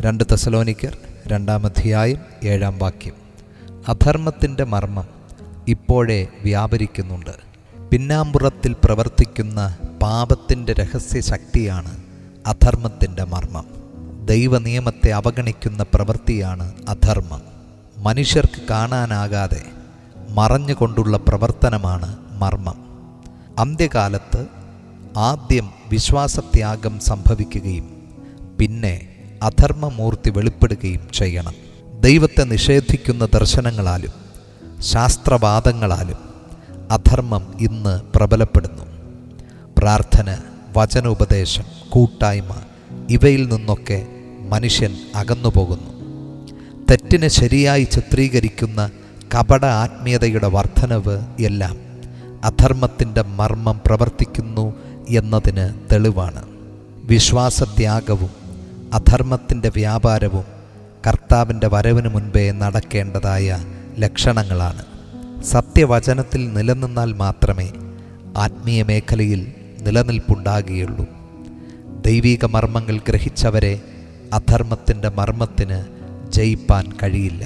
2 തെസ്സലോനിക്കർ 2-ാം അധ്യായം 7-ാം വാക്യം. അധർമ്മത്തിൻ്റെ മർമ്മം ഇപ്പോഴേ വ്യാപരിക്കുന്നുണ്ട്. പിന്നാമ്പുറത്തിൽ പ്രവർത്തിക്കുന്ന പാപത്തിൻ്റെ രഹസ്യശക്തിയാണ് അധർമ്മത്തിൻ്റെ മർമ്മം. ദൈവനിയമത്തെ അവഗണിക്കുന്ന പ്രവൃത്തിയാണ് അധർമ്മം. മനുഷ്യർക്ക് കാണാനാകാതെ മറഞ്ഞുകൊണ്ടുള്ള പ്രവർത്തനമാണ് മർമ്മം. അന്ത്യകാലത്ത് ആദ്യം വിശ്വാസത്യാഗം സംഭവിക്കുകയും പിന്നെ അധർമ്മമൂർത്തി വെളിപ്പെടുകയും ചെയ്യണം. ദൈവത്തെ നിഷേധിക്കുന്ന ദർശനങ്ങളാലും ശാസ്ത്രവാദങ്ങളാലും അധർമ്മം ഇന്ന് പ്രബലപ്പെടുന്നു. പ്രാർത്ഥന, വചനോപദേശം, കൂട്ടായ്മ ഇവയിൽ നിന്നൊക്കെ മനുഷ്യൻ അകന്നുപോകുന്നു. തെറ്റിനെ ശരിയായി ചിത്രീകരിക്കുന്ന കപട ആത്മീയതയുടെ വർധനവ് എല്ലാം അധർമ്മത്തിൻ്റെ മർമ്മം പ്രവർത്തിക്കുന്നു എന്നതിന് തെളിവാണ്. വിശ്വാസത്യാഗവും അധർമ്മത്തിൻ്റെ വ്യാപാരവും കർത്താവിൻ്റെ വരവിന് മുൻപേ നടക്കേണ്ടതായ ലക്ഷണങ്ങളാണ്. സത്യവചനത്തിൽ നിലനിന്നാൽ മാത്രമേ ആത്മീയ മേഖലയിൽ നിലനിൽപ്പുണ്ടാകുകയുള്ളൂ. ദൈവിക മർമ്മങ്ങൾ ഗ്രഹിച്ചവരെ അധർമ്മത്തിൻ്റെ മർമ്മത്തിന് ജയിപ്പാൻ കഴിയില്ല.